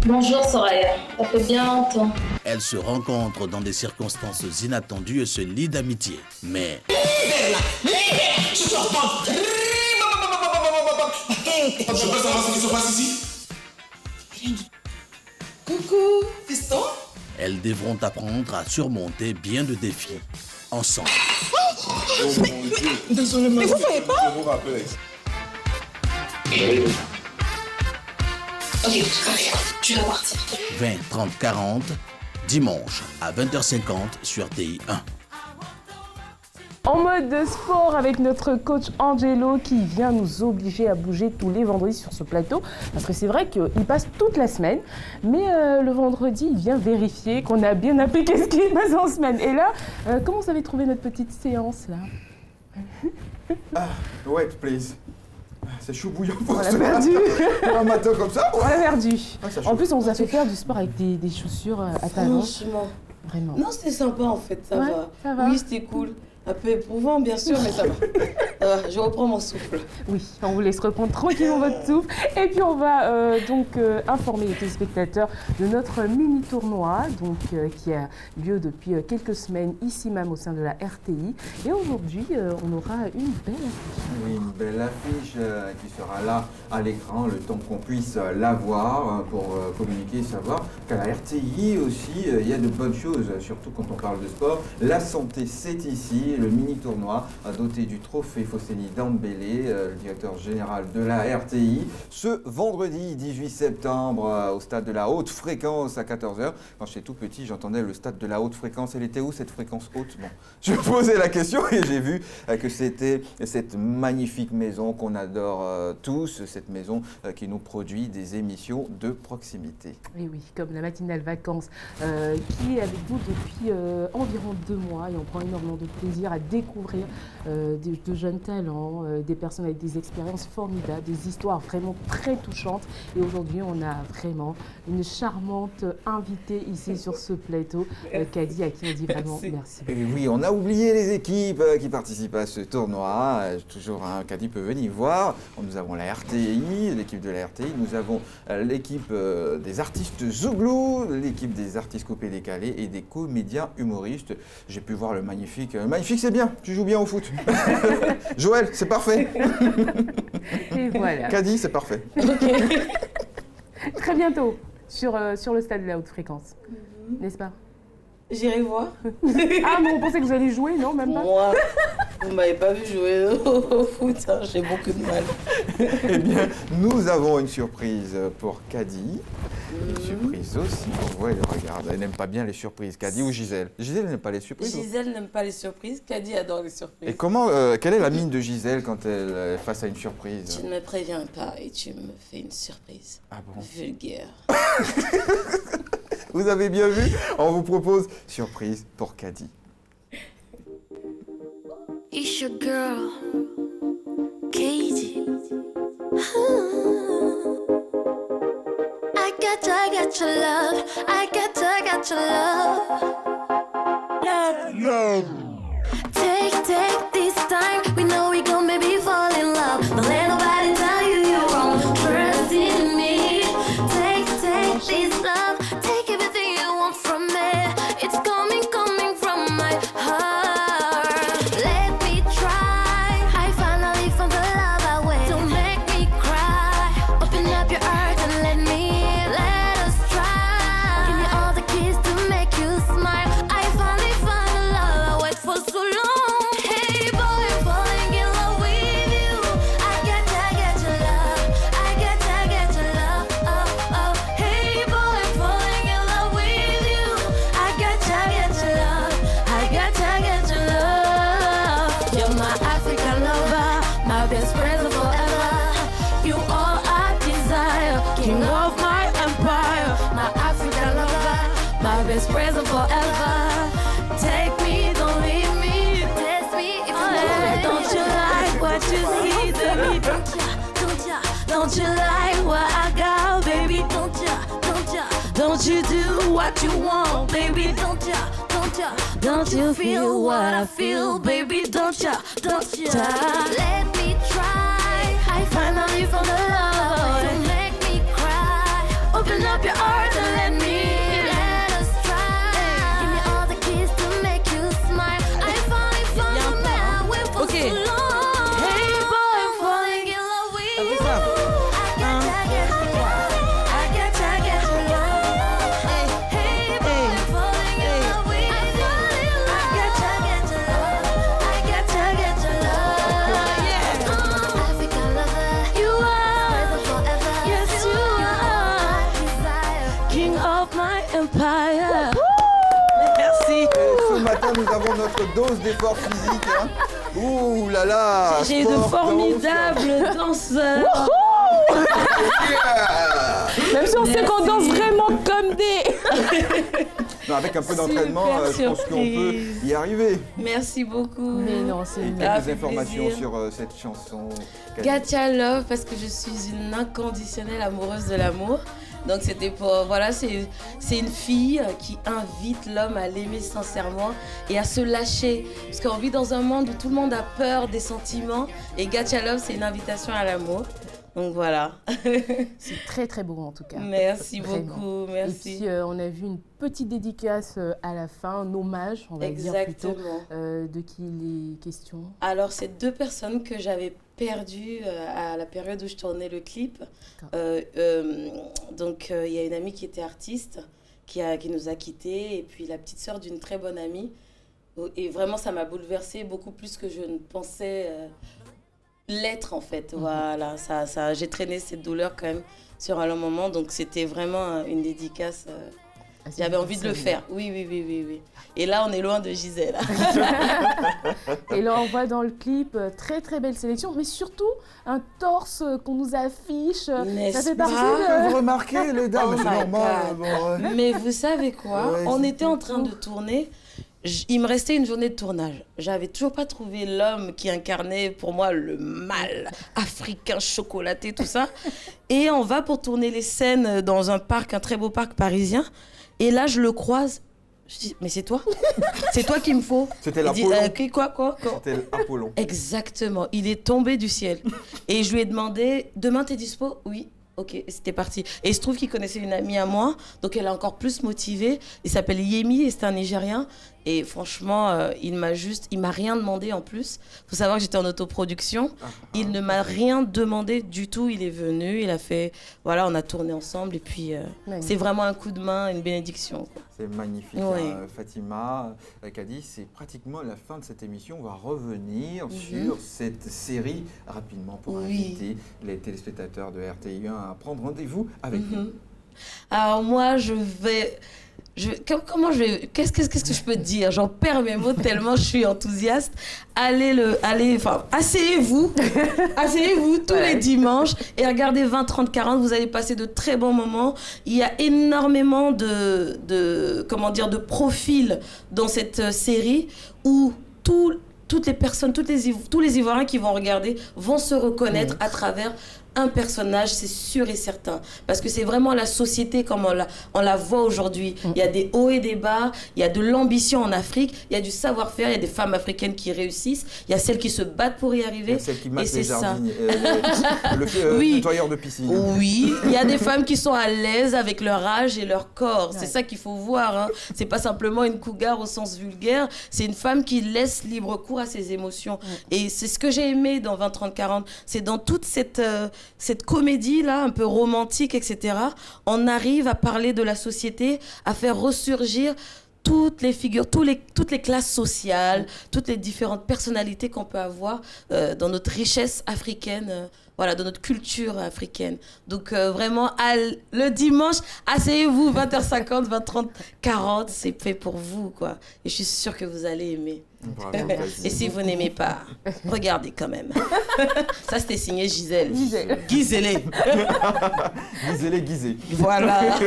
Bonjour Soraya, ça fait bien longtemps. Elles se rencontrent dans des circonstances inattendues et se lient d'amitié. Mais Je peux savoir ce qui se passe ici? Coucou, fiston. elles devront apprendre à surmonter bien de défis ensemble. Désolé, mais vous voyez pas? Je vous rappelle. Ok, tu vas partir. 20, 30, 40, dimanche à 20h50 sur TI1. En mode sport avec notre coach Angelo qui vient nous obliger à bouger tous les vendredis sur ce plateau. Parce que c'est vrai qu'il passe toute la semaine, mais le vendredi, il vient vérifier qu'on a bien appliqué ce qui passe en semaine. Et là, comment vous avez trouvé notre petite séance là? Wait, please. C'est chaud bouillant pour On l'a perdu. Pour un matin comme ça. On l'a perdu. Ah, En plus, on vous a fait faire du sport avec des chaussures à talons. Franchement. Vraiment. Non, c'était sympa en fait, ça Ouais, va. ça va. Oui, c'était cool. Un peu éprouvant, bien sûr, mais ça va. Ça va, je reprends mon souffle. Oui, on vous laisse reprendre tranquillement votre souffle. Et puis on va informer les téléspectateurs de notre mini-tournoi qui a lieu depuis quelques semaines ici même au sein de la RTI. Et aujourd'hui, on aura une belle affiche. Oui, une belle affiche qui sera là à l'écran, le temps qu'on puisse la voir pour communiquer et savoir qu'à la RTI aussi, il y a de bonnes choses, surtout quand on parle de sport. La santé, c'est ici. Le mini-tournoi doté du trophée Fosséni Dembélé, le directeur général de la RTI, ce vendredi 18 septembre au stade de la haute fréquence à 14h. Quand j'étais tout petit, j'entendais le stade de la haute fréquence. Elle était où cette fréquence haute? Bon, je posais la question et j'ai vu que c'était cette magnifique maison qu'on adore tous, cette maison qui nous produit des émissions de proximité. Oui, oui, comme la matinale vacances qui est avec vous depuis environ 2 mois et on prend énormément de plaisir à découvrir de jeunes talents, des personnes avec des expériences formidables, des histoires vraiment très touchantes. Et aujourd'hui, on a vraiment une charmante invitée ici sur ce plateau, Caddy, à qui on dit vraiment merci. Et oui, on a oublié les équipes qui participent à ce tournoi. Toujours, Caddy peut venir voir. Nous avons la RTI, l'équipe de la RTI. Nous avons l'équipe des artistes Zouglou, l'équipe des artistes coupés décalés et des comédiens humoristes. J'ai pu voir le magnifique. Magnifique, c'est bien. Tu joues bien au foot. Joël, c'est parfait. Et voilà. Caddy, c'est parfait. Okay. Très bientôt sur le stade de la haute fréquence, n'est-ce pas? J'irai voir. Ah, mais on pensait que vous alliez jouer, non? Même pas? Moi, vous m'avez pas vu jouer au foot, hein, j'ai beaucoup de mal. Eh bien, nous avons une surprise pour Caddy. Une surprise aussi pour vous. Elle regarde. Elle n'aime pas bien les surprises. Caddy ou Gisèle? Gisèle n'aime pas les surprises. Gisèle n'aime pas les surprises, Caddy adore les surprises. Et comment, quelle est la mine de Gisèle quand elle est face à une surprise? Tu ne me préviens pas et tu me fais une surprise. Ah bon? Vulgaire. Vous avez bien vu? On vous propose surprise pour Caddy. It's your girl, your love. I got your love. Love. Take this time. We know we gon' maybe fall in love. Don't let nobody tell you you're wrong. Trust in me. Take this love. Take everything you want from me. It's coming from my heart. Let me try. I finally found the love I wait. Don't make me cry. Open up your heart and let us try. Give me all the keys to make you smile. I finally found the love I wait for so long. Hey boy, I'm falling in love with you. I got your love. I got your love. Oh, oh. Hey boy, I'm falling in love with you. I got your love. I got your love. You're my African lover, my best friend forever. You all I desire, king of my empire. My African lover, my best friend forever. Take me, don't leave me. Test me if you let. Don't you like what you see, baby? Don't you like what I got, baby? Don't you do what you want, baby? Don't you feel what I feel, baby? Don't ya? Let me try. I finally found the love. Don't make me cry. Open up your heart and let us try. Give me all the keys to make you smile. I finally found the man I wait for so long. Hey boy, I'm falling in love with you. I got your love. Hey boy, I'm falling in love with you. I got your love. I got your love. Yeah. African lover. You are forever. Yes, you are. King of my empire. Merci. Ce matin, nous avons notre dose d'effort physique. Hein. Ouh là là. J'ai de sport, formidables danseurs. Même si on sait qu'on danse vraiment comme des... Non, avec un peu d'entraînement, je pense qu'on peut y arriver. Merci beaucoup. Mais non, c'est une Quelques informations sur cette chanson. Gatia Love, parce que je suis une inconditionnelle amoureuse de l'amour. Donc c'était pour, voilà, c'est une fille qui invite l'homme à l'aimer sincèrement et à se lâcher. Parce qu'on vit dans un monde où tout le monde a peur des sentiments. Et Gatia Love, c'est une invitation à l'amour. Donc voilà. C'est très très beau en tout cas. Merci Vraiment. Beaucoup, merci. Et puis on a vu une petite dédicace à la fin, un hommage, on va dire plutôt. De qui il est question? Alors c'est deux personnes que j'avais perdues à la période où je tournais le clip. Donc il y a une amie qui était artiste, qui nous a quittés, et puis la petite sœur d'une très bonne amie. Et vraiment ça m'a bouleversée beaucoup plus que je ne pensais l'être en fait. Voilà, j'ai traîné cette douleur quand même sur un long moment, donc c'était vraiment une dédicace. J'avais envie de le faire. Oui. Et là, on est loin de Gisèle. Et là, on voit dans le clip très très belle sélection, mais surtout un torse qu'on nous affiche. Ça fait partie de... Vous remarquez les dames, c'est normal. Bon, mais vous savez quoi, on était en train de tourner. Il me restait une journée de tournage. J'avais toujours pas trouvé l'homme qui incarnait pour moi le mal africain chocolaté, tout ça. Et on va pour tourner les scènes dans un parc, un très beau parc parisien. Et là, je le croise. Je dis, mais c'est toi? C'est toi qu'il me faut. C'était l'Apollon. Quoi C'était l'Apollon. Exactement. Il est tombé du ciel. Et je lui ai demandé, demain, t'es dispo? Oui. Ok, c'était parti. Et il se trouve qu'il connaissait une amie à moi, donc elle a encore plus motivée. Il s'appelle Yemi et c'est un Nigérien. Et franchement, il m'a rien demandé en plus. Il faut savoir que j'étais en autoproduction. Il ne m'a rien demandé du tout. Il est venu, il a fait... Voilà, on a tourné ensemble. Et puis, c'est vraiment un coup de main, une bénédiction. C'est magnifique. Oui. Fatima, Kadi, c'est pratiquement la fin de cette émission. On va revenir sur cette série rapidement pour inviter les téléspectateurs de RTI1 à prendre rendez-vous avec vous. Alors moi, qu'est-ce que je peux te dire? J'en perds mes mots tellement je suis enthousiaste. Asseyez-vous tous les dimanches et regardez 20, 30, 40. Vous allez passer de très bons moments. Il y a énormément de profils dans cette série où toutes les personnes, tous les Ivoiriens qui vont regarder vont se reconnaître à travers un personnage, c'est sûr et certain. Parce que c'est vraiment la société comme on la voit aujourd'hui. Il y a des hauts et des bas, il y a de l'ambition en Afrique, il y a du savoir-faire, il y a des femmes africaines qui réussissent, il y a celles qui se battent pour y arriver. Il y a celles qui massent et les c'est ça. jardiniers, Oui. nettoyeur de piscine. Oui, il y a des femmes qui sont à l'aise avec leur âge et leur corps. C'est ça qu'il faut voir. Hein. C'est pas simplement une cougar au sens vulgaire, c'est une femme qui laisse libre cours à ses émotions. Et c'est ce que j'ai aimé dans 20-30-40. C'est dans toute cette comédie-là, un peu romantique, etc., on arrive à parler de la société, à faire ressurgir toutes les figures, toutes les classes sociales, toutes les différentes personnalités qu'on peut avoir dans notre richesse africaine, voilà, dans notre culture africaine. Donc vraiment, le dimanche, asseyez-vous, 20h50, 20h30, 40, c'est fait pour vous, quoi. Et je suis sûre que vous allez aimer. Et si vous n'aimez pas, regardez quand même. Ça, c'était signé Gisèle. Gisèle. Gisèle. Voilà.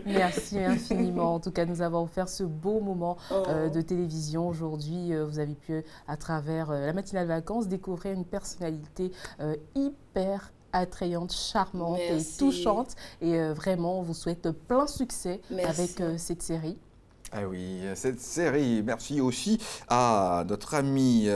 Merci infiniment. En tout cas, nous avons offert ce beau moment de télévision. Aujourd'hui, vous avez pu, à travers la matinale vacances, découvrir une personnalité hyper attrayante, charmante et touchante. Et vraiment, on vous souhaite plein succès avec cette série. Ah oui, cette série, merci aussi à notre ami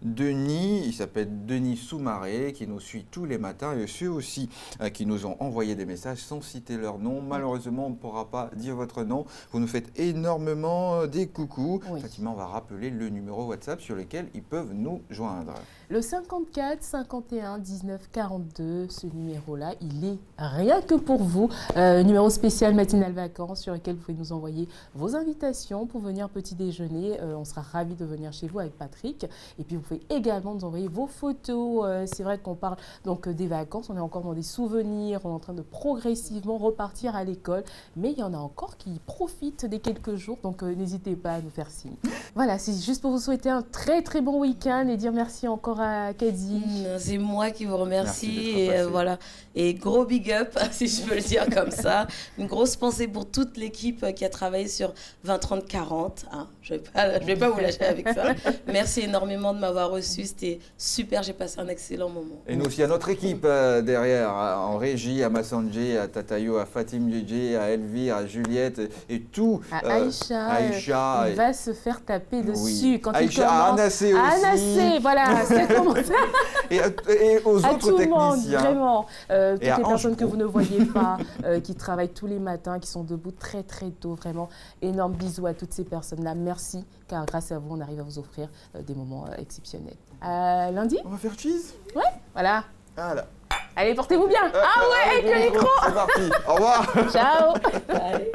Denis, il s'appelle Denis Soumaré, qui nous suit tous les matins, et ceux aussi qui nous ont envoyé des messages sans citer leur nom. Malheureusement, on ne pourra pas dire votre nom. Vous nous faites énormément des coucous. Oui. Fatima, on va rappeler le numéro WhatsApp sur lequel ils peuvent nous joindre. Le 54 51 19 42, ce numéro-là, il est rien que pour vous. Numéro spécial matinale vacances sur lequel vous pouvez nous envoyer vos invitations pour venir petit déjeuner. On sera ravis de venir chez vous avec Patrick. Et puis vous pouvez également nous envoyer vos photos. C'est vrai qu'on parle donc des vacances, on est encore dans des souvenirs, on est en train de progressivement repartir à l'école. Mais il y en a encore qui profitent des quelques jours, donc n'hésitez pas à nous faire signe. Voilà, c'est juste pour vous souhaiter un très très bon week-end et dire merci encore à Kedi. C'est moi qui vous remercie et voilà. Et gros big up, si je peux le dire comme ça. Une grosse pensée pour toute l'équipe qui a travaillé sur 20-30-40. Hein. Je vais pas vous lâcher avec ça. Merci énormément de m'avoir reçu. C'était super, j'ai passé un excellent moment. Et nous aussi, à notre équipe derrière, en régie, à Massanjé, à Tatayo, à Fatim Djedje, à Elvire, à Juliette et tout. À Aïcha, il va se faire taper dessus quand Aïcha, il commence. À Anassé aussi. Anassé, voilà, c'est comment ça. Et aux autres techniciens. Monde, vraiment. Toutes les personnes que vous ne voyez pas, qui travaillent tous les matins, qui sont debout très très tôt, vraiment. Énorme bisous à toutes ces personnes-là. Merci, car grâce à vous, on arrive à vous offrir des moments exceptionnels. Lundi. On va faire cheese. Ouais, voilà. Voilà. Allez, portez-vous bien. Ah ouais, avec le micro. C'est parti. Au revoir. Ciao. Allez.